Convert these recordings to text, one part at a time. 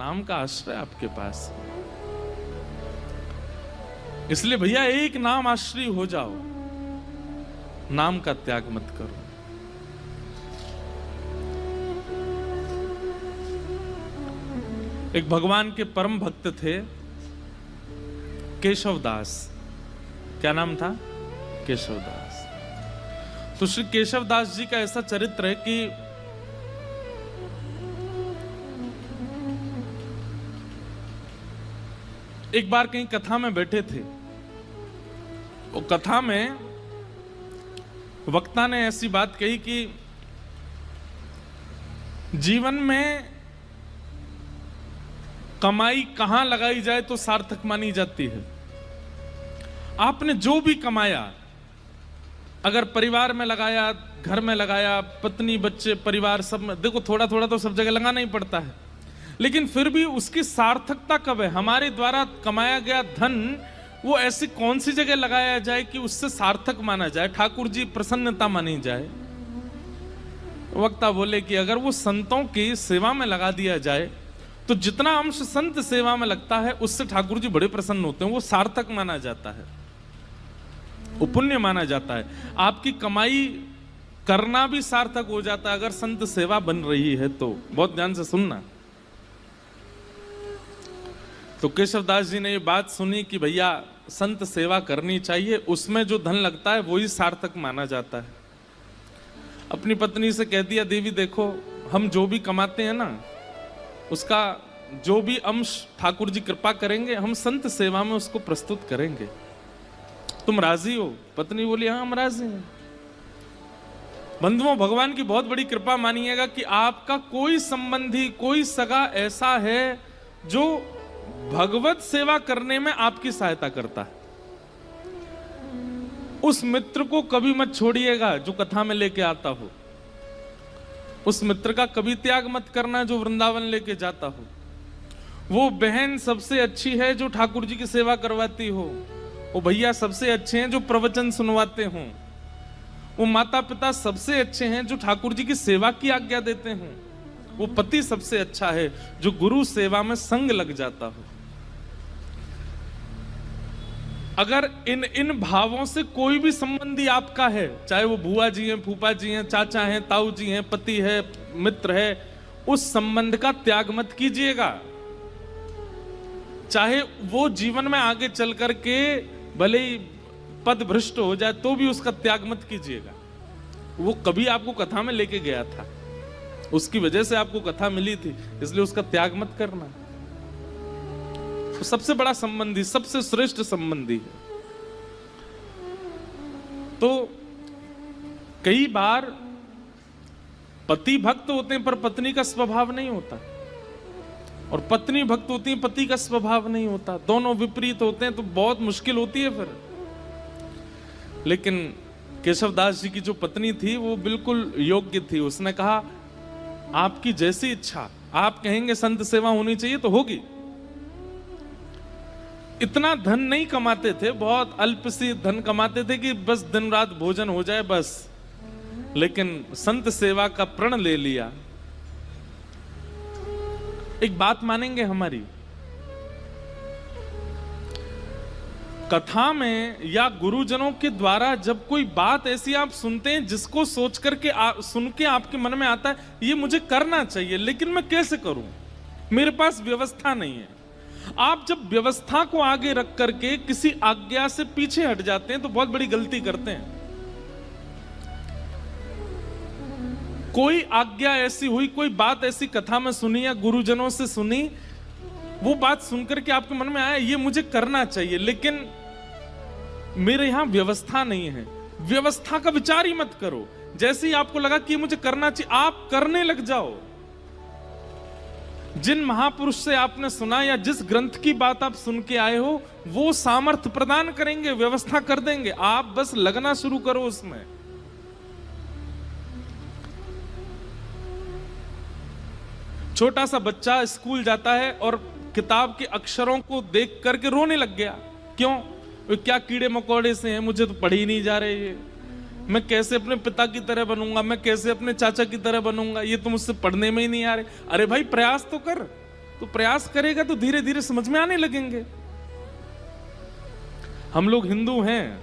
नाम का आश्रय आपके पास। इसलिए भैया एक नाम आश्रय हो जाओ, नाम का त्याग मत करो। एक भगवान के परम भक्त थे केशवदास। क्या नाम था? केशवदास। तो श्री केशवदास जी का ऐसा चरित्र है कि एक बार कहीं कथा में बैठे थे। वो कथा में वक्ता ने ऐसी बात कही कि जीवन में कमाई कहां लगाई जाए तो सार्थक मानी जाती है। आपने जो भी कमाया, अगर परिवार में लगाया, घर में लगाया, पत्नी बच्चे परिवार सब में, देखो थोड़ा थोड़ा तो सब जगह लगाना ही पड़ता है, लेकिन फिर भी उसकी सार्थकता कब है? हमारे द्वारा कमाया गया धन वो ऐसी कौन सी जगह लगाया जाए कि उससे सार्थक माना जाए, ठाकुर जी प्रसन्नता मानी जाए। वक्ता बोले कि अगर वो संतों की सेवा में लगा दिया जाए तो जितना अंश संत सेवा में लगता है उससे ठाकुर जी बड़े प्रसन्न होते हैं, वो सार्थक माना जाता है, वो पुण्य माना जाता है। आपकी कमाई करना भी सार्थक हो जाता है अगर संत सेवा बन रही है तो। बहुत ध्यान से सुनना। तो केशवदास जी ने ये बात सुनी कि भैया संत सेवा करनी चाहिए, उसमें जो धन लगता है वही सार्थक माना जाता है। अपनी पत्नी से कह दिया, देवी देखो हम जो भी कमाते हैं ना, उसका जो भी अंश ठाकुर जी कृपा करेंगे हम संत सेवा में उसको प्रस्तुत करेंगे, तुम राजी हो? पत्नी बोली हाँ हम राजी हैं। बंधुओं, भगवान की बहुत बड़ी कृपा मानिएगा कि आपका कोई संबंधी, कोई सगा ऐसा है जो भगवत सेवा करने में आपकी सहायता करता है। उस मित्र को कभी मत छोड़िएगा जो कथा में लेके आता हो। उस मित्र का कभी त्याग मत करना जो वृंदावन लेके जाता हो। वो बहन सबसे अच्छी है जो ठाकुर जी की सेवा करवाती हो। वो भैया सबसे अच्छे हैं जो प्रवचन सुनवाते हों। वो माता पिता सबसे अच्छे हैं जो ठाकुर जी की सेवा की आज्ञा देते हों। वो पति सबसे अच्छा है जो गुरु सेवा में संग लग जाता हो। अगर इन भावों से कोई भी संबंधी आपका है, चाहे वो बुआ जी हैं, फूफा जी हैं, चाचा हैं, ताऊ जी हैं, पति है, मित्र है, उस संबंध का त्याग मत कीजिएगा। चाहे वो जीवन में आगे चल करके भले ही पद भ्रष्ट हो जाए तो भी उसका त्याग मत कीजिएगा। वो कभी आपको कथा में लेके गया था, उसकी वजह से आपको कथा मिली थी, इसलिए उसका त्याग मत करना। तो सबसे बड़ा संबंधी, सबसे श्रेष्ठ संबंधी है। तो कई बार पति भक्त होते हैं पर पत्नी का स्वभाव नहीं होता, और पत्नी भक्त होती है, पति का स्वभाव नहीं होता। दोनों विपरीत होते हैं तो बहुत मुश्किल होती है फिर। लेकिन केशवदास जी की जो पत्नी थी वो बिल्कुल योग्य थी। उसने कहा आपकी जैसी इच्छा, आप कहेंगे संत सेवा होनी चाहिए तो होगी। इतना धन नहीं कमाते थे, बहुत अल्प सी धन कमाते थे कि बस दिन रात भोजन हो जाए बस, लेकिन संत सेवा का प्रण ले लिया। एक बात मानेंगे हमारी, कथा में या गुरुजनों के द्वारा जब कोई बात ऐसी आप सुनते हैं जिसको सोच करके सुन के आपके मन में आता है ये मुझे करना चाहिए, लेकिन मैं कैसे करूं, मेरे पास व्यवस्था नहीं है। आप जब व्यवस्था को आगे रख करके किसी आज्ञा से पीछे हट जाते हैं तो बहुत बड़ी गलती करते हैं। कोई आज्ञा ऐसी हुई, कोई बात ऐसी कथा में सुनी या गुरुजनों से सुनी, वो बात सुनकर के आपके मन में आया ये मुझे करना चाहिए, लेकिन मेरे यहां व्यवस्था नहीं है। व्यवस्था का विचार ही मत करो। जैसे ही आपको लगा कि ये मुझे करना चाहिए, आप करने लग जाओ। जिन महापुरुष से आपने सुना या जिस ग्रंथ की बात आप सुन के आए हो वो सामर्थ्य प्रदान करेंगे, व्यवस्था कर देंगे, आप बस लगना शुरू करो उसमें। छोटा सा बच्चा स्कूल जाता है और किताब के अक्षरों को देख करके रोने लग गया। क्यों? क्या कीड़े मकोड़े से हैं, मुझे तो पढ़ ही नहीं जा रहे ये, मैं कैसे अपने पिता की तरह बनूंगा, मैं कैसे अपने चाचा की तरह बनूंगा, ये तो मुझसे पढ़ने में ही नहीं आ रहे। अरे भाई प्रयास तो कर, तो प्रयास करेगा तो धीरे धीरे समझ में आने लगेंगे। हम लोग हिंदू हैं,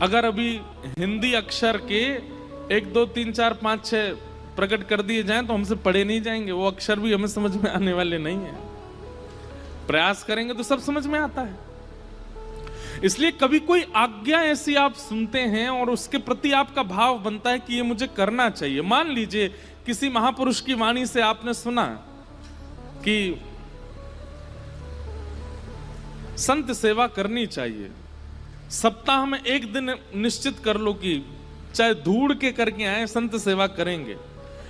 अगर अभी हिंदी अक्षर के 1 2 3 4 5 6 प्रकट कर दिए जाएं तो हमसे पढ़े नहीं जाएंगे, वो अक्षर भी हमें समझ में आने वाले नहीं है। प्रयास करेंगे तो सब समझ में आता है। इसलिए कभी कोई आज्ञा ऐसी आप सुनते हैं और उसके प्रति आपका भाव बनता है कि ये मुझे करना चाहिए। मान लीजिए किसी महापुरुष की वाणी से आपने सुना कि संत सेवा करनी चाहिए, सप्ताह में 1 दिन निश्चित कर लो कि चाहे धूड़ के करके आए संत सेवा करेंगे।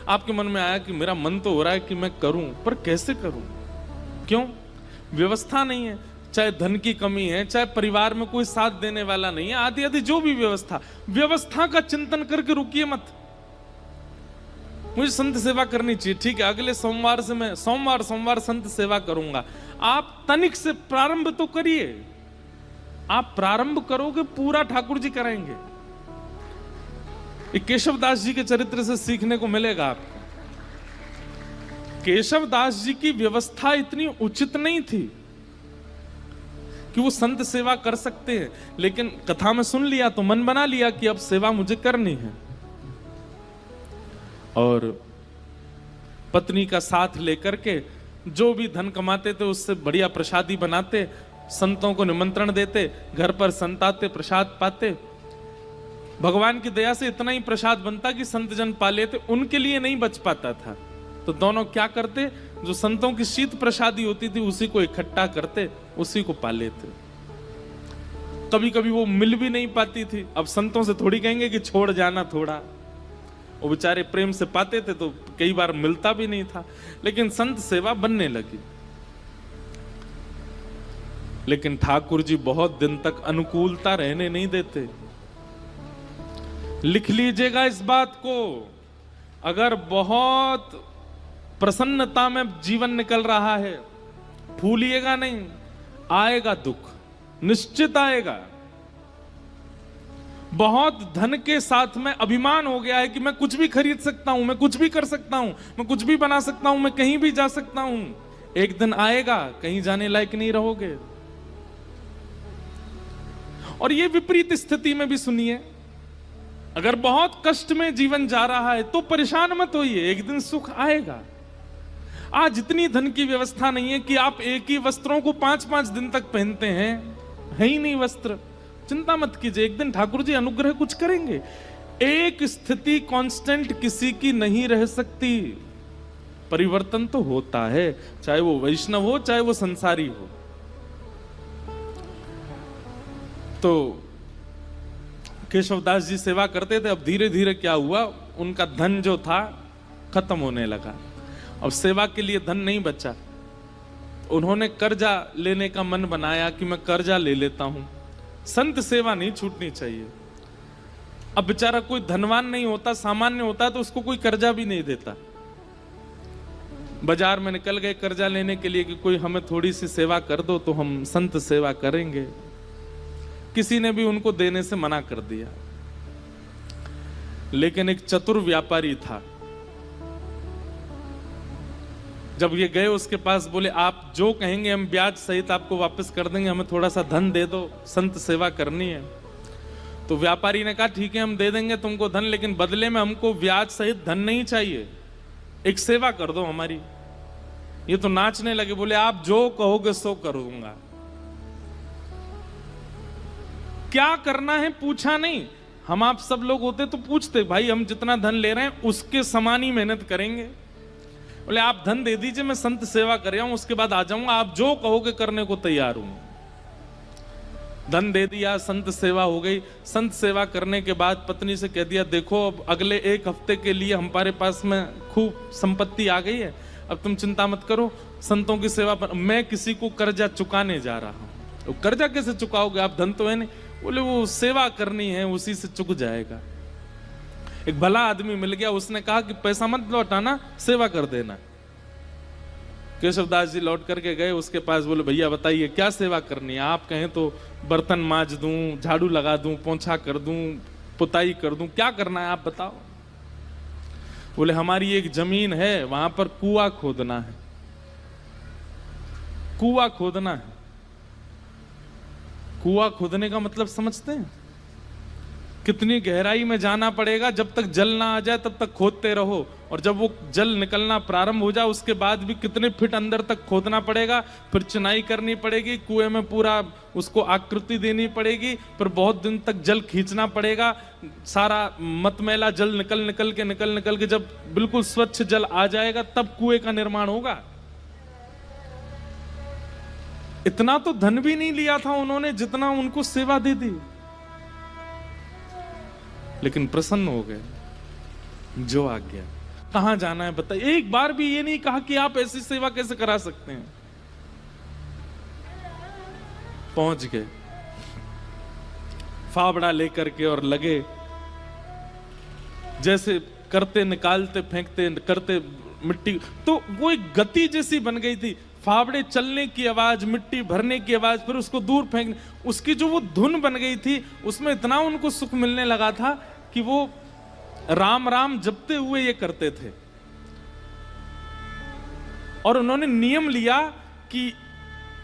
आपके मन में आया कि मेरा मन तो हो रहा है कि मैं करूं, पर कैसे करूं? क्यों? व्यवस्था नहीं है, चाहे धन की कमी है, चाहे परिवार में कोई साथ देने वाला नहीं है, आदि आदि जो भी व्यवस्था का चिंतन करके रुकिए मत। मुझे संत सेवा करनी चाहिए, ठीक है, अगले सोमवार से मैं सोमवार संत सेवा करूंगा। आप तनिक से प्रारंभ तो करिए। आप प्रारंभ करोगे पूरा ठाकुर जी कराएंगे। केशव दास जी के चरित्र से सीखने को मिलेगा आपको। केशव दास जी की व्यवस्था इतनी उचित नहीं थी कि वो संत सेवा कर सकते हैं, लेकिन कथा में सुन लिया तो मन बना लिया कि अब सेवा मुझे करनी है, और पत्नी का साथ लेकर के जो भी धन कमाते थे उससे बढ़िया प्रसादी बनाते, संतों को निमंत्रण देते, घर पर संत आते, प्रसाद पाते। भगवान की दया से इतना ही प्रसाद बनता कि संत जन पा लेते, उनके लिए नहीं बच पाता था। तो दोनों क्या करते, जो संतों की शीत प्रसादी होती थी उसी को इकट्ठा करते, उसी को पा लेते। कभी कभी वो मिल भी नहीं पाती थी। अब संतों से थोड़ी कहेंगे कि छोड़ जाना थोड़ा, वो बेचारे प्रेम से पाते थे तो कई बार मिलता भी नहीं था, लेकिन संत सेवा बनने लगी। लेकिन ठाकुर जी बहुत दिन तक अनुकूलता रहने नहीं देते। लिख लीजिएगा इस बात को, अगर बहुत प्रसन्नता में जीवन निकल रहा है, भूलिएगा नहीं, आएगा दुख, निश्चित आएगा। बहुत धन के साथ में अभिमान हो गया है कि मैं कुछ भी खरीद सकता हूं, मैं कुछ भी कर सकता हूं, मैं कुछ भी बना सकता हूं, मैं कहीं भी जा सकता हूं। एक दिन आएगा कहीं जाने लायक नहीं रहोगे। और ये विपरीत स्थिति में भी सुनिए, अगर बहुत कष्ट में जीवन जा रहा है तो परेशान मत होइए, एक दिन सुख आएगा। आज इतनी धन की व्यवस्था नहीं है कि आप एक ही वस्त्रों को 5-5 दिन तक पहनते हैं, है ही नहीं वस्त्र, चिंता मत कीजिए, एक दिन ठाकुर जी अनुग्रह कुछ करेंगे। एक स्थिति कांस्टेंट किसी की नहीं रह सकती, परिवर्तन तो होता है, चाहे वो वैष्णव हो चाहे वो संसारी हो। तो केशवदास जी सेवा करते थे। अब धीरे धीरे क्या हुआ, उनका धन जो था खत्म होने लगा, अब सेवा के लिए धन नहीं बचा। उन्होंने कर्जा लेने का मन बनाया कि मैं कर्जा ले लेता हूं, संत सेवा नहीं छूटनी चाहिए। अब बेचारा कोई धनवान नहीं होता, सामान्य होता तो उसको कोई कर्जा भी नहीं देता। बाजार में निकल गए कर्जा लेने के लिए कि कोई हमें थोड़ी सी सेवा कर दो तो हम संत सेवा करेंगे। किसी ने भी उनको देने से मना कर दिया। लेकिन एक चतुर व्यापारी था, जब ये गए उसके पास, बोले आप जो कहेंगे हम ब्याज सहित आपको वापस कर देंगे, हमें थोड़ा सा धन दे दो, संत सेवा करनी है। तो व्यापारी ने कहा ठीक है हम दे देंगे तुमको धन, लेकिन बदले में हमको ब्याज सहित धन नहीं चाहिए, एक सेवा कर दो हमारी। ये तो नाचने लगे, बोले आप जो कहोगे सो करूंगा। क्या करना है पूछा नहीं। हम आप सब लोग होते तो पूछते, भाई हम जितना धन ले रहे हैं उसके समान ही मेहनत करेंगे। बोले आप धन दे दीजिए, मैं संत सेवा कर रहा हूं, उसके बाद आ जाऊंगा, आप जो कहोगे करने को तैयार हूं। धन दे दिया, संत सेवा हो गई। संत सेवा करने के बाद पत्नी से कह दिया देखो अब अगले 1 हफ्ते के लिए हमारे पास में खूब संपत्ति आ गई है, अब तुम चिंता मत करो, संतों की सेवा पर मैं किसी को कर्जा चुकाने जा रहा हूं। तो कर्जा कैसे चुकाओगे, आप धन तो है नहीं। बोले वो सेवा करनी है, उसी से चुक जाएगा। एक भला आदमी मिल गया, उसने कहा कि पैसा मत लौटाना, सेवा कर देना। केशवदास जी लौट करके गए उसके पास, बोले भैया बताइए क्या सेवा करनी है। आप कहें तो बर्तन मांज दूं, झाड़ू लगा दूं, पोंछा कर दूं, पुताई कर दूं, क्या करना है आप बताओ। बोले हमारी एक जमीन है, वहां पर कुआं खोदना है। कुआं खोदना है। कुआं खोदने का मतलब समझते हैं? कितनी गहराई में जाना पड़ेगा, जब तक जल ना आ जाए तब तक खोदते रहो, और जब वो जल निकलना प्रारंभ हो जाए उसके बाद भी कितने फीट अंदर तक खोदना पड़ेगा, फिर चिनाई करनी पड़ेगी, कुएं में पूरा उसको आकृति देनी पड़ेगी, फिर बहुत दिन तक जल खींचना पड़ेगा, सारा मतमैला जल निकल के जब बिल्कुल स्वच्छ जल आ जाएगा तब कुएं का निर्माण होगा। इतना तो धन भी नहीं लिया था उन्होंने जितना उनको सेवा दे दी, लेकिन प्रसन्न हो गए। जो आ गया, कहां जाना है बताइए। एक बार भी ये नहीं कहा कि आप ऐसी सेवा कैसे करा सकते हैं। पहुंच गए फावड़ा लेकर के और लगे, जैसे करते निकालते फेंकते करते मिट्टी, तो वो एक गति जैसी बन गई थी। फावड़े चलने की आवाज, मिट्टी भरने की आवाज, फिर उसको दूर फेंकने, उसकी जो वो धुन बन गई थी, उसमें इतना उनको सुख मिलने लगा था कि वो राम राम जपते हुए ये करते थे। और उन्होंने नियम लिया कि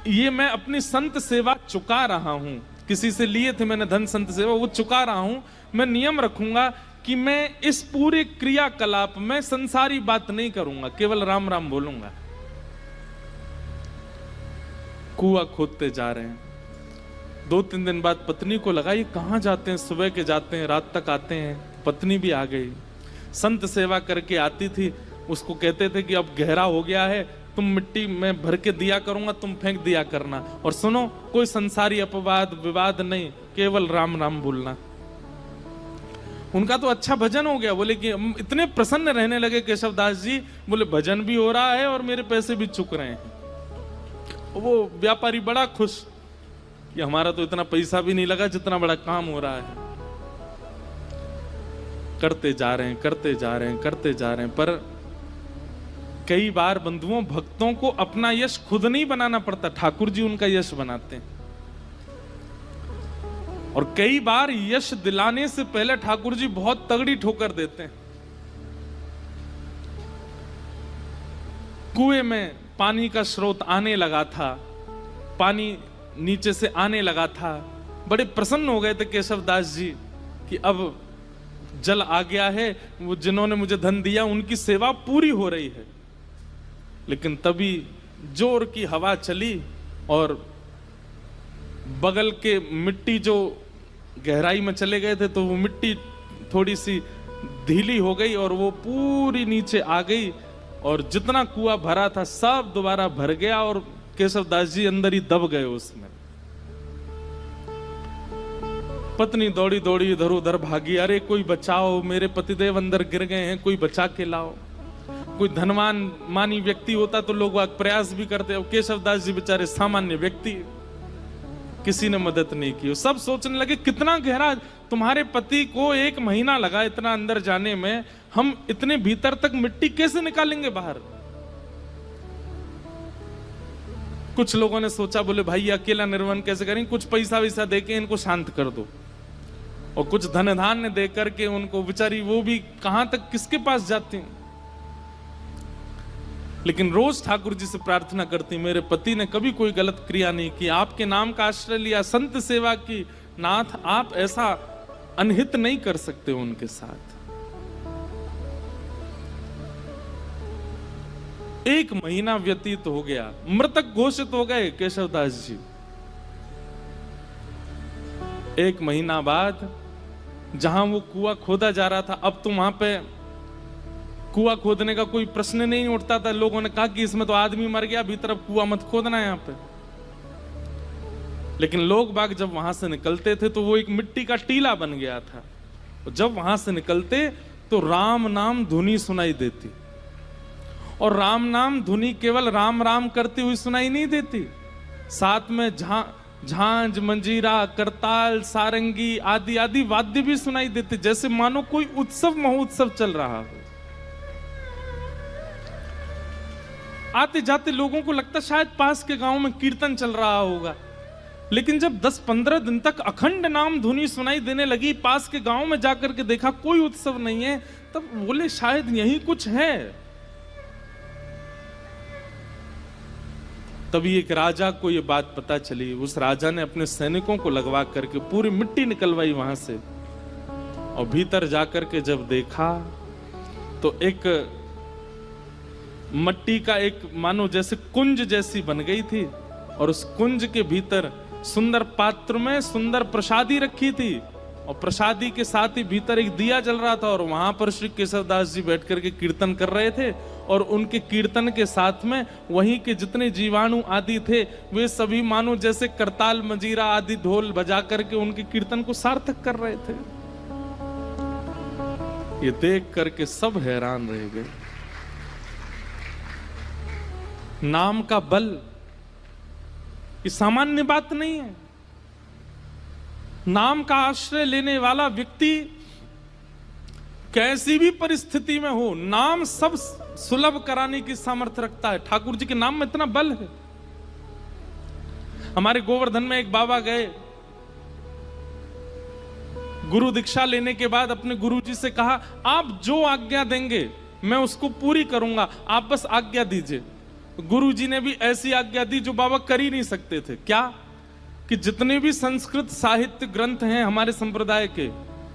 ये मैं अपनी संत सेवा चुका रहा हूं, किसी से लिए थे मैंने धन संत सेवा, वो चुका रहा हूं। मैं नियम रखूंगा कि मैं इस पूरे क्रियाकलाप में संसारी बात नहीं करूंगा, केवल राम राम बोलूंगा। कुआं खोदते जा रहे हैं। 2-3 दिन बाद पत्नी को लगा ये कहां जाते हैं, सुबह के जाते हैं रात तक आते हैं। पत्नी भी आ गई, संत सेवा करके आती थी, उसको कहते थे कि अब गहरा हो गया है, तुम मिट्टी में भर के दिया करूंगा, तुम फेंक दिया करना, और सुनो कोई संसारी अपवाद विवाद नहीं, केवल राम नाम बोलना। उनका तो अच्छा भजन हो गया। बोले कि इतने प्रसन्न रहने लगे केशवदास जी, बोले भजन भी हो रहा है और मेरे पैसे भी चुक रहे हैं। वो व्यापारी बड़ा खुश कि हमारा तो इतना पैसा भी नहीं लगा जितना बड़ा काम हो रहा है। करते जा रहे हैं, पर कई बार बंधुओं भक्तों को अपना यश खुद नहीं बनाना पड़ता, ठाकुर जी उनका यश बनाते हैं। और कई बार यश दिलाने से पहले ठाकुर जी बहुत तगड़ी ठोकर देते हैं। कुएं में पानी का स्रोत आने लगा था, पानी नीचे से आने लगा था। बड़े प्रसन्न हो गए थे केशवदास जी कि अब जल आ गया है, वो जिन्होंने मुझे धन दिया उनकी सेवा पूरी हो रही है। लेकिन तभी जोर की हवा चली और बगल के मिट्टी जो गहराई में चले गए थे, तो वो मिट्टी थोड़ी सी ढीली हो गई और वो पूरी नीचे आ गई, और जितना कुआं भरा था सब दोबारा भर गया और केशवदास जी अंदर ही दब गए उसमें। पत्नी दौड़ी दौड़ी इधर उधर भागी, अरे कोई बचाओ, मेरे पतिदेव अंदर गिर गए हैं, कोई बचा के लाओ। कोई धनवान मानी व्यक्ति होता तो लोग प्रयास भी करते, अब केशवदास जी बेचारे सामान्य व्यक्ति, किसी ने मदद नहीं की। सब सोचने लगे कितना गहरा, तुम्हारे पति को 1 महीना लगा इतना अंदर जाने में, हम इतने भीतर तक मिट्टी कैसे निकालेंगे बाहर। कुछ लोगों ने सोचा, बोले भाई अकेला निर्वन कैसे करेंगे, कुछ पैसा वैसा देके इनको शांत कर दो, और कुछ धन धान्य दे करके उनको, बेचारी वो भी कहां तक किसके पास जाती हैं। लेकिन रोज ठाकुर जी से प्रार्थना करती, मेरे पति ने कभी कोई गलत क्रिया नहीं की, आपके नाम का आश्रय लिया, संत सेवा की, नाथ आप ऐसा अनहित नहीं कर सकते उनके साथ। 1 महीना व्यतीत हो गया, मृतक घोषित हो गए केशवदास जी। 1 महीना बाद जहां वो कुआं खोदा जा रहा था, अब तो वहां पे कुआं खोदने का कोई प्रश्न नहीं उठता था। लोगों ने कहा कि इसमें तो आदमी मर गया, भीतर अब कुआं मत खोदना यहां पे। लेकिन लोग बाग जब वहां से निकलते थे तो वो एक मिट्टी का टीला बन गया था। जब वहां से निकलते तो राम नाम धुनी सुनाई देती, और राम नाम धुनी केवल राम राम करती हुई सुनाई नहीं देती, साथ में झांझ, मंजीरा, करताल, सारंगी आदि आदि वाद्य भी सुनाई देते, जैसे मानो कोई उत्सव महोत्सव चल रहा हो। आते जाते लोगों को लगता शायद पास के गांव में कीर्तन चल रहा होगा, लेकिन जब 10-15 दिन तक अखंड नाम धुनी सुनाई देने लगी, पास के गांव में जाकर के देखा कोई उत्सव नहीं है, तब बोले शायद यही कुछ है। तभी एक राजा को यह बात पता चली। उस राजा ने अपने सैनिकों को लगवा करके पूरी मिट्टी निकलवाई वहां से, और भीतर जाकर के जब देखा तो एक मट्टी का एक मानो जैसे कुंज जैसी बन गई थी, और उस कुंज के भीतर सुंदर पात्र में सुंदर प्रसादी रखी थी, और प्रसादी के साथ ही भीतर एक दिया जल रहा था, और वहां पर श्री केशवदास जी बैठ करके कीर्तन कर रहे थे, और उनके कीर्तन के साथ में वहीं के जितने जीवाणु आदि थे वे सभी मानो जैसे करताल मजीरा आदि ढोल बजा करके उनके कीर्तन को सार्थक कर रहे थे। ये देख करके सब हैरान रह गए। नाम का बल ये सामान्य बात नहीं है। नाम का आश्रय लेने वाला व्यक्ति कैसी भी परिस्थिति में हो, नाम सब सुलभ कराने की सामर्थ्य रखता है। ठाकुर जी के नाम में इतना बल है। हमारे गोवर्धन में एक बाबा गए, गुरु दीक्षा लेने के बाद अपने गुरु जी से कहा, आप जो आज्ञा देंगे मैं उसको पूरी करूंगा, आप बस आज्ञा दीजिए। गुरु जी ने भी ऐसी आज्ञा दी जो बाबा कर ही नहीं सकते थे। क्या? कि जितने भी संस्कृत साहित्य ग्रंथ हैं हमारे संप्रदाय के,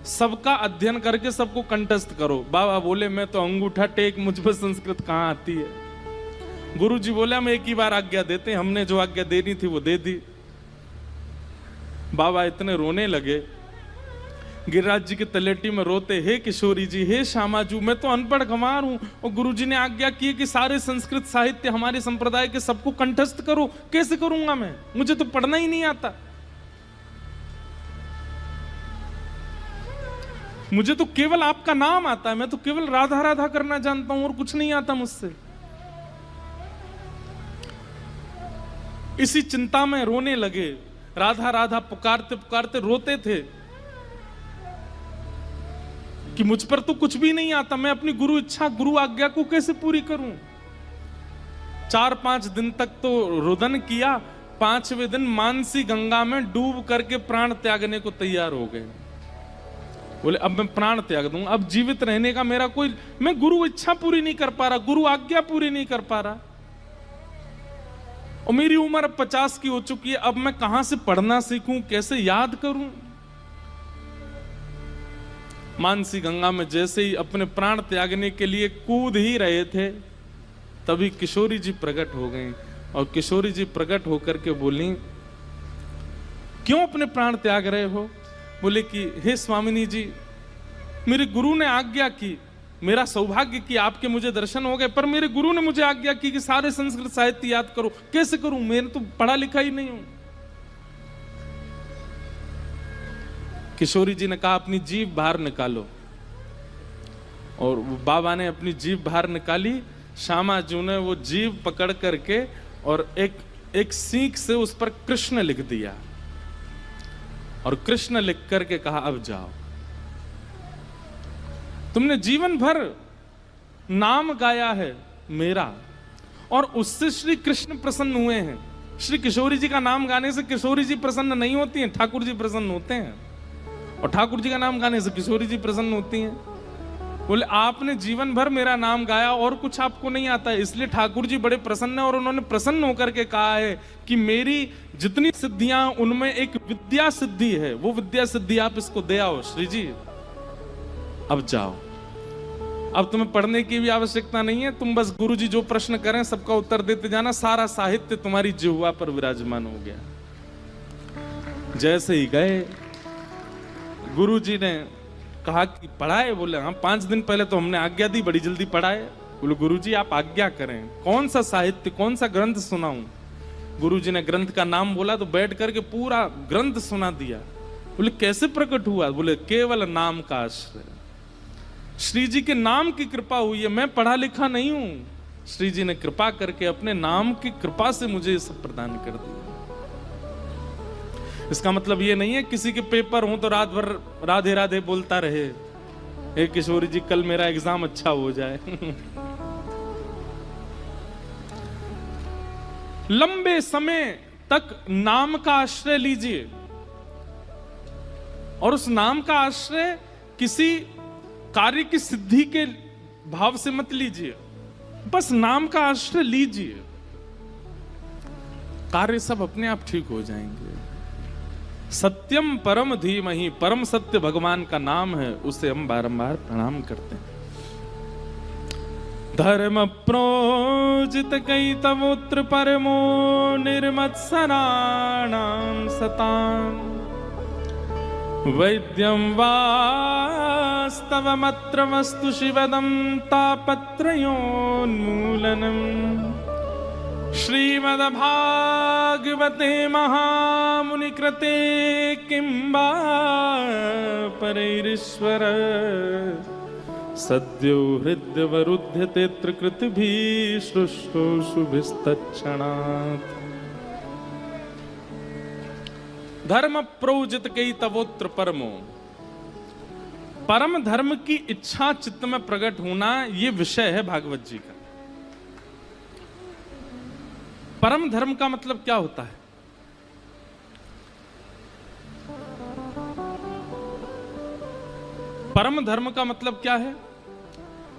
सबका अध्ययन करके सबको कंठस्थ करो। बाबा बोले मैं तो अंगूठा टेक, मुझ पर संस्कृत कहां आती है। गुरु जी बोले हम एक ही बार आज्ञा देते हैं, हमने जो आज्ञा देनी थी वो दे दी। बाबा इतने रोने लगे, गिरिराज जी के तलेटी में रोते, हे किशोरी जी, हे श्यामाजू, मैं तो अनपढ़ गंवार हूं, और गुरु जी ने आज्ञा की कि सारे संस्कृत साहित्य हमारे संप्रदाय के सबको कंठस्थ करो। कैसे करूंगा मैं, मुझे तो पढ़ना ही नहीं आता, मुझे तो केवल आपका नाम आता है, मैं तो केवल राधा राधा करना जानता हूं और कुछ नहीं आता मुझसे। इसी चिंता में रोने लगे, राधा राधा पुकारते पुकारते रोते थे कि मुझ पर तो कुछ भी नहीं आता, मैं अपनी गुरु इच्छा गुरु आज्ञा को कैसे पूरी करूं। 4-5 दिन तक तो रुदन किया, 5वें दिन मानसी गंगा में डूब करके प्राण त्यागने को तैयार हो गए। बोले अब मैं प्राण त्याग दूंगा, अब जीवित रहने का मेरा कोई, मैं गुरु इच्छा पूरी नहीं कर पा रहा, गुरु आज्ञा पूरी नहीं कर पा रहा, और मेरी उम्र अब 50 की हो चुकी है, अब मैं कहां से पढ़ना सीखूं, कैसे याद करूं। मानसी गंगा में जैसे ही अपने प्राण त्यागने के लिए कूद ही रहे थे, तभी किशोरी जी प्रकट हो गई, और किशोरी जी प्रकट होकर के बोली, क्यों अपने प्राण त्याग रहे हो? बोले कि हे स्वामिनी जी, मेरे गुरु ने आज्ञा की, मेरा सौभाग्य कि आपके मुझे दर्शन हो गए, पर मेरे गुरु ने मुझे आज्ञा की कि सारे संस्कृत साहित्य याद करो। कैसे करूं, मैं तो पढ़ा लिखा ही नहीं हूं। किशोरी जी ने कहा अपनी जीभ बाहर निकालो, और बाबा ने अपनी जीभ बाहर निकाली। श्यामाजू ने वो जीभ पकड़ करके और एक सीख से उस पर कृष्ण लिख दिया, और कृष्ण लिख करके कहा अब जाओ, तुमने जीवन भर नाम गाया है मेरा, और उससे श्री कृष्ण प्रसन्न हुए हैं। श्री किशोरी जी का नाम गाने से किशोरी जी प्रसन्न नहीं होती हैं, ठाकुर जी प्रसन्न होते हैं, और ठाकुर जी का नाम गाने से किशोरी जी प्रसन्न होती हैं। बोले आपने जीवन भर मेरा नाम गाया और कुछ आपको नहीं आता है, इसलिए ठाकुर जी बड़े प्रसन्न है, और उन्होंने प्रसन्न होकर के कहा है कि मेरी जितनी सिद्धियां उनमें एक विद्या सिद्धि है, वो विद्या सिद्धि आप इसको दे आओ। श्री जी अब जाओ, अब तुम्हें पढ़ने की भी आवश्यकता नहीं है, तुम बस गुरु जी जो प्रश्न करें सबका उत्तर देते जाना, सारा साहित्य तुम्हारी जिह्वा पर विराजमान हो गया। जैसे ही गए, गुरु जी ने कहा कि पढ़ाए? बोले हाँ, 5 दिन पहले तो हमने आज्ञा दी, बड़ी जल्दी पढ़ाए। बोले गुरु जी आप आज्ञा करें, कौन सा साहित्य, कौन सा ग्रंथ सुनाऊं? गुरु जी ने ग्रंथ का नाम बोला तो बैठ करके पूरा ग्रंथ सुना दिया। बोले कैसे प्रकट हुआ? बोले केवल नाम का आश्रय, श्री जी के नाम की कृपा हुई है, मैं पढ़ा लिखा नहीं हूं, श्री जी ने कृपा करके अपने नाम की कृपा से मुझे ये सब प्रदान कर दिया। इसका मतलब ये नहीं है किसी के पेपर हो तो रात भर राधे राधे बोलता रहे, हे किशोरी जी कल मेरा एग्जाम अच्छा हो जाए। लंबे समय तक नाम का आश्रय लीजिए, और उस नाम का आश्रय किसी कार्य की सिद्धि के भाव से मत लीजिए, बस नाम का आश्रय लीजिए, कार्य सब अपने आप ठीक हो जाएंगे। सत्यम परम धीमहि, परम सत्य भगवान का नाम है, उसे हम बारंबार प्रणाम करते हैं। धर्म प्रोजित कई तवोत्र परमो निर्मत्सराणां सताम्, वैद्यं वास्तवमत्र वस्तु शिवदं तापत्रयोन्मूलनम्। श्रीमद्भागवते महामुनिकृते किं वा परैरीश्वर, सद्यो हृद्यवरुध्यते त्रिकृतिभिः शुश्रूषुभिस्तत्क्षणात्। धर्म प्रोजित कई तवोत्र परमो, परम धर्म की इच्छा चित्त में प्रकट होना, ये विषय है भागवत जी का। परम धर्म का मतलब क्या होता है? परम धर्म का मतलब क्या है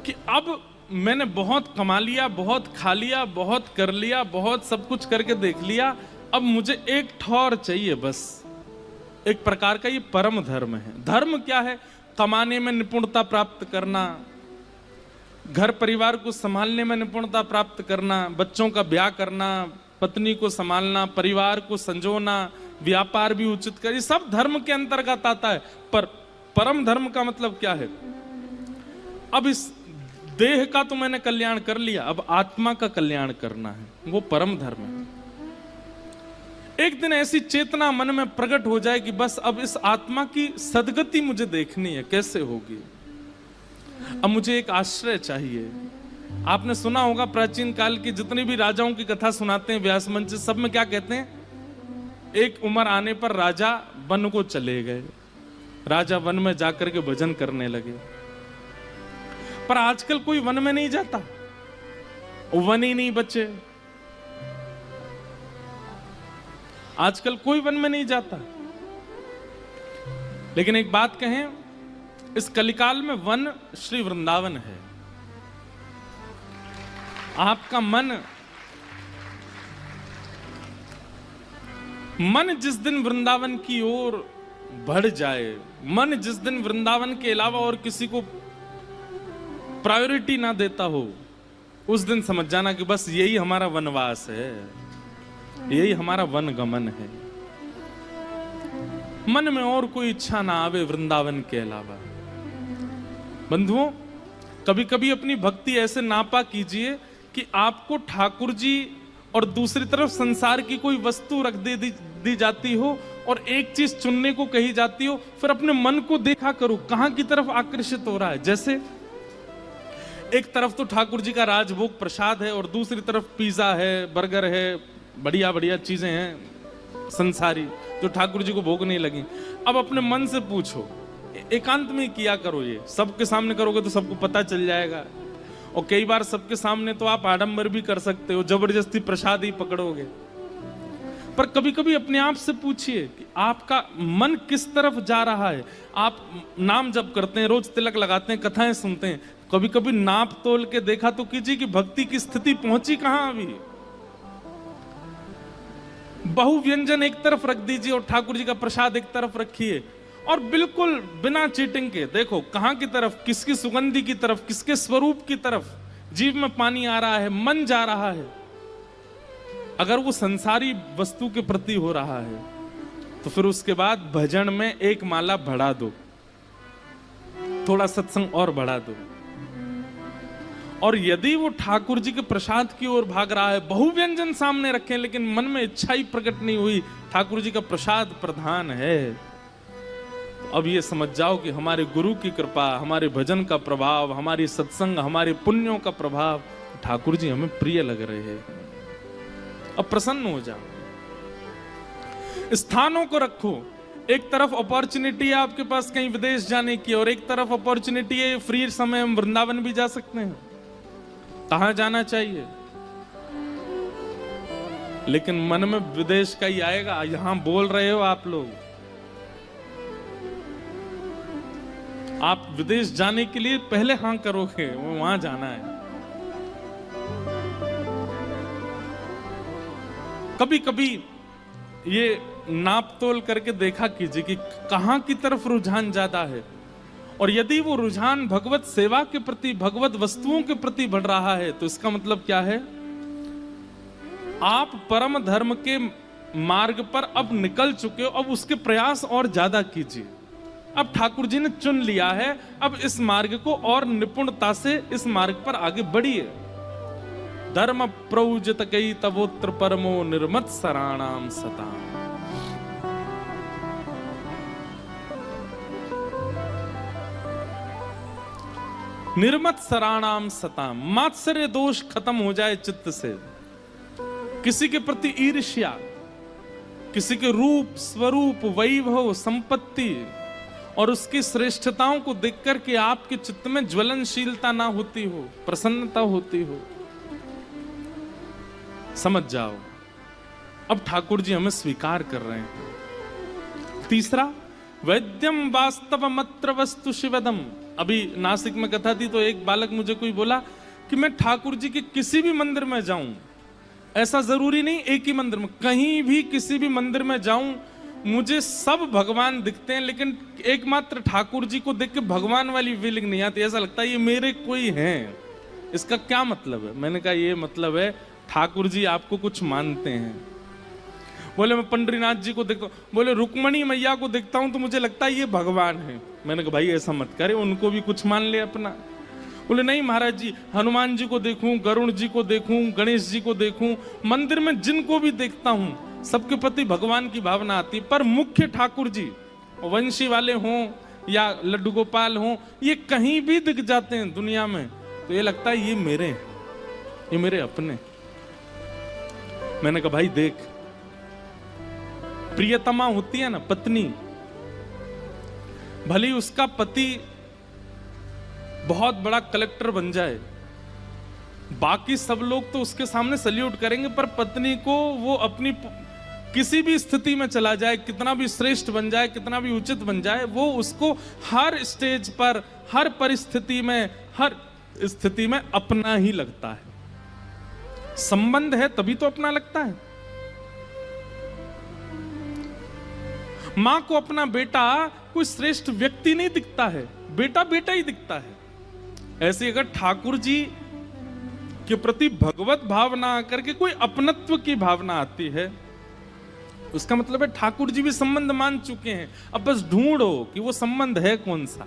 कि अब मैंने बहुत कमा लिया, बहुत खा लिया, बहुत कर लिया, बहुत सब कुछ करके देख लिया, अब मुझे एक ठौर चाहिए बस। एक प्रकार का ये परम धर्म है। धर्म क्या है? कमाने में निपुणता प्राप्त करना, घर परिवार को संभालने में निपुणता प्राप्त करना, बच्चों का ब्याह करना, पत्नी को संभालना, परिवार को संजोना, व्यापार भी उचित कर, ये सब धर्म के अंतर्गत आता है। पर परम धर्म का मतलब क्या है? अब इस देह का तो मैंने कल्याण कर लिया, अब आत्मा का कल्याण करना है, वो परम धर्म है। एक दिन ऐसी चेतना मन में प्रकट हो जाए कि बस अब इस आत्मा की सदगति मुझे देखनी है, कैसे होगी? अब मुझे एक आश्रय चाहिए। आपने सुना होगा प्राचीन काल की जितनी भी राजाओं की कथा सुनाते हैं व्यास मंच, सब में क्या कहते हैं? एक उम्र आने पर राजा वन को चले गए, राजा वन में जाकर के भजन करने लगे। पर आजकल कोई वन में नहीं जाता, वन ही नहीं बचे। आजकल कोई वन में नहीं जाता। लेकिन एक बात कहें, इस कलिकाल में वन श्री वृंदावन है। आपका मन जिस दिन वृंदावन की ओर बढ़ जाए, मन जिस दिन वृंदावन के अलावा और किसी को प्रायोरिटी ना देता हो, उस दिन समझ जाना कि बस यही हमारा वनवास है, यही हमारा वन गमन है। मन में और कोई इच्छा ना आवे वृंदावन के अलावा। बंधुओं, कभी कभी अपनी भक्ति ऐसे नापा कीजिए कि आपको ठाकुर जी और दूसरी तरफ संसार की कोई वस्तु रख दी जाती हो और एक चीज चुनने को कही जाती हो, फिर अपने मन को देखा करो कहां की तरफ आकर्षित हो रहा है। जैसे एक तरफ तो ठाकुर जी का राजभोग प्रसाद है और दूसरी तरफ पिज्जा है, बर्गर है, बढ़िया बढ़िया चीजें हैं संसारी जो ठाकुर जी को भोग नहीं लगी। अब अपने मन से पूछो, एकांत में किया करो, ये सबके सामने करोगे तो सबको पता चल जाएगा। और कई बार सबके सामने तो आप आडंबर भी कर सकते हो, जबरदस्ती प्रसाद ही पकड़ोगे। पर कभी कभी अपने आप से पूछिए कि आपका मन किस तरफ जा रहा है। आप नाम जप करते हैं, रोज तिलक लगाते हैं, कथाएं सुनते हैं, कभी कभी नाप तोल के देखा तो कीजिए कि भक्ति की स्थिति पहुंची कहां अभी। बहु व्यंजन एक तरफ रख दीजिए और ठाकुर जी का प्रसाद एक तरफ रखिए, और बिल्कुल बिना चीटिंग के देखो कहां की तरफ, किसकी सुगंधि की तरफ, किसके स्वरूप की तरफ जीव में पानी आ रहा है, मन जा रहा है। अगर वो संसारी वस्तु के प्रति हो रहा है तो फिर उसके बाद भजन में एक माला बढ़ा दो, थोड़ा सत्संग और बढ़ा दो। और यदि वो ठाकुर जी के प्रसाद की ओर भाग रहा है, बहु व्यंजन सामने रखें लेकिन मन में इच्छा ही प्रकट नहीं हुई, ठाकुर जी का प्रसाद प्रधान है, तो अब ये समझ जाओ कि हमारे गुरु की कृपा, हमारे भजन का प्रभाव, हमारी सत्संग, हमारे पुण्यों का प्रभाव, ठाकुर जी हमें प्रिय लग रहे हैं। अब प्रसन्न हो जाओ। स्थानों को रखो, एक तरफ अपॉर्चुनिटी है आपके पास कहीं विदेश जाने की, और एक तरफ अपॉर्चुनिटी है फ्री समय हम वृंदावन भी जा सकते हैं। कहां जाना चाहिए? लेकिन मन में विदेश का ही आएगा। यहां बोल रहे हो आप लोग, आप विदेश जाने के लिए पहले हां करोगे, वो वहां जाना है। कभी कभी ये नाप तोल करके देखा कीजिए कि कहां की तरफ रुझान ज्यादा है, और यदि वो रुझान भगवत सेवा के प्रति, भगवत वस्तुओं के प्रति बढ़ रहा है, तो इसका मतलब क्या है? आप परम धर्म के मार्ग पर अब निकल चुके हो, अब उसके प्रयास और ज्यादा कीजिए। अब ठाकुर जी ने चुन लिया है, अब इस मार्ग को और निपुणता से इस मार्ग पर आगे बढ़िए। धर्म प्रौजत कई तवोत्र परमो निर्मत सराणाम सताम। निर्मत सराणाम सताम, मात्सर्य दोष खत्म हो जाए चित्त से। किसी के प्रति ईर्ष्या, किसी के रूप, स्वरूप, वैभव, संपत्ति और उसकी श्रेष्ठताओं को देखकर के आपके चित्त में ज्वलनशीलता ना होती हो, प्रसन्नता होती हो, समझ जाओ अब ठाकुर जी हमें स्वीकार कर रहे हैं। तीसरा, वैद्यम वास्तव मत्र वस्तु शिवदम। अभी नासिक में कथा थी तो एक बालक मुझे कोई बोला कि मैं ठाकुर जी के किसी भी मंदिर में जाऊं, ऐसा जरूरी नहीं एक ही मंदिर में, कहीं भी किसी भी मंदिर में जाऊं मुझे सब भगवान दिखते हैं, लेकिन एकमात्र ठाकुर जी को देख के भगवान वाली फीलिंग नहीं आती, ऐसा लगता है ये मेरे कोई हैं। इसका क्या मतलब है? मैंने कहा ये मतलब है ठाकुर जी आपको कुछ मानते हैं। बोले मैं पंडरीनाथ जी को देखता हूँ, बोले रुक्मणी मैया को देखता हूं तो मुझे लगता है ये भगवान है। मैंने कहा भाई ऐसा मत करे, उनको भी कुछ मान ले अपना। बोले नहीं महाराज जी, हनुमान जी को देखूं, गरुण जी को देखूं, गणेश जी को देखूं, मंदिर में जिनको भी देखता हूं सबके प्रति भगवान की भावना आती, पर मुख्य ठाकुर जी वंशी वाले हों या लड्डू गोपाल हों, ये कहीं भी दिख जाते हैं दुनिया में तो ये लगता है ये मेरे हैं, ये मेरे अपने। मैंने कहा भाई देख, प्रियतमा होती है ना पत्नी, भली उसका पति बहुत बड़ा कलेक्टर बन जाए, बाकी सब लोग तो उसके सामने सल्यूट करेंगे, पर पत्नी को वो अपनी किसी भी स्थिति में चला जाए, कितना भी श्रेष्ठ बन जाए, कितना भी उचित बन जाए, वो उसको हर स्टेज पर, हर परिस्थिति में, हर स्थिति में अपना ही लगता है। संबंध है तभी तो अपना लगता है। मां को अपना बेटा कोई श्रेष्ठ व्यक्ति नहीं दिखता है, बेटा बेटा ही दिखता है। ऐसे अगर ठाकुर जी के प्रति भगवत भावना करके कोई अपनत्व की भावना आती है, उसका मतलब है ठाकुर जी भी संबंध मान चुके हैं, अब बस ढूंढो कि वो संबंध है कौन सा।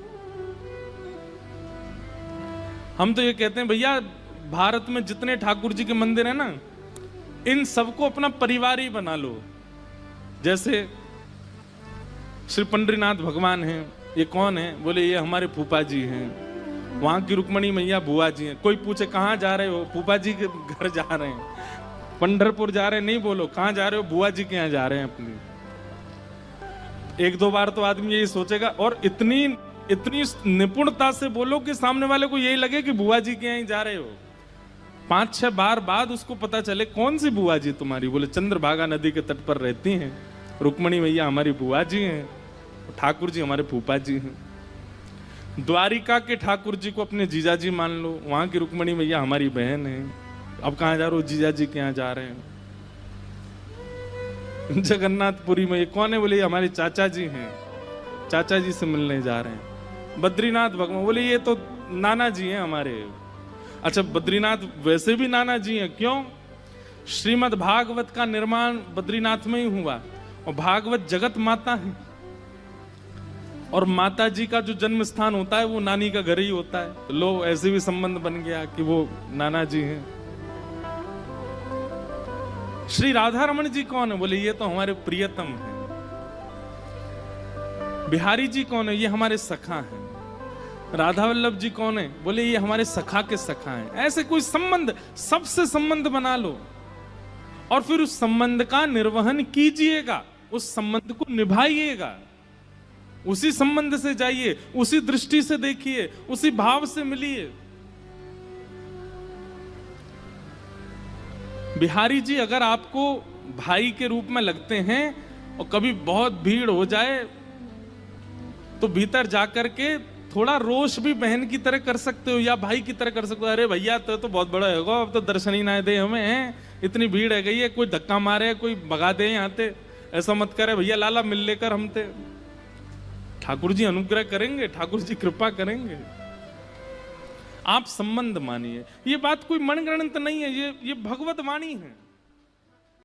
हम तो ये कहते हैं भैया भारत में जितने ठाकुर जी के मंदिर है ना, इन सबको अपना परिवार ही बना लो। जैसे श्री पंडरीनाथ भगवान हैं, ये कौन है? बोले ये हमारे फूफा जी हैं। वहां की रुक्मणी मैया बुआ जी हैं। कोई पूछे कहाँ जा रहे हो? फूफा जी के घर जा रहे हैं। पंढरपुर जा रहे हैं नहीं बोलो, कहाँ जा रहे हो? बुआ जी के यहाँ जा रहे हैं अपनी। एक दो बार तो आदमी यही सोचेगा, और इतनी इतनी निपुणता से बोलो कि सामने वाले को यही लगे कि बुआ जी के यहाँ ही जा रहे हो। 5-6 बार बाद उसको पता चले कौन सी बुआ जी तुम्हारी? बोले चंद्रभागा नदी के तट पर रहती हैं, रुक्मणी मैया हमारी बुआ जी हैं, ठाकुर जी हमारे फूफा जी हैं। द्वारिका के ठाकुर जी को अपने जीजा जी मान लो, वहां की रुक्मणी मैया हमारी बहन है। अब कहाँ जा रहे हो? जीजा जी के यहाँ जा रहे हैं। जगन्नाथपुरी में ये कौन है? बोले ये हमारे चाचा जी हैं, चाचा जी से मिलने जा रहे हैं। बद्रीनाथ भगवान, बोले ये तो नाना जी हैं हमारे। अच्छा बद्रीनाथ वैसे भी नाना जी हैं, क्यों? श्रीमद् भागवत का निर्माण बद्रीनाथ में ही हुआ, और भागवत जगत माता है, और माता जी का जो जन्म स्थान होता है वो नानी का घर ही होता है। लो ऐसे भी संबंध बन गया कि वो नाना जी हैं। श्री राधा रमन जी कौन है? बोले ये तो हमारे प्रियतम हैं। बिहारी जी कौन है? ये हमारे सखा हैं। राधा वल्लभ जी कौन है? बोले ये हमारे सखा के सखा हैं। ऐसे कोई संबंध, सबसे संबंध बना लो और फिर उस संबंध का निर्वहन कीजिएगा, उस संबंध को निभाइएगा, उसी संबंध से जाइए, उसी दृष्टि से देखिए, उसी भाव से मिलिए। बिहारी जी, अगर आपको भाई के रूप में लगते हैं और कभी बहुत भीड़ हो जाए तो भीतर जाकर के थोड़ा रोष भी बहन की तरह कर सकते हो या भाई की तरह कर सकते हो। अरे भैया तो बहुत बड़ा होगा, अब तो दर्शन ही ना दे हमें, हैं इतनी भीड़ है गई है, कोई धक्का मारे कोई भगा दे यहाँ ते, ऐसा मत करे भैया, लाला मिल लेकर हम ते। ठाकुर जी अनुग्रह करेंगे, ठाकुर जी कृपा करेंगे। आप संबंध मानिए, ये बात कोई मनगणंत नहीं है, ये भगवत वाणी है।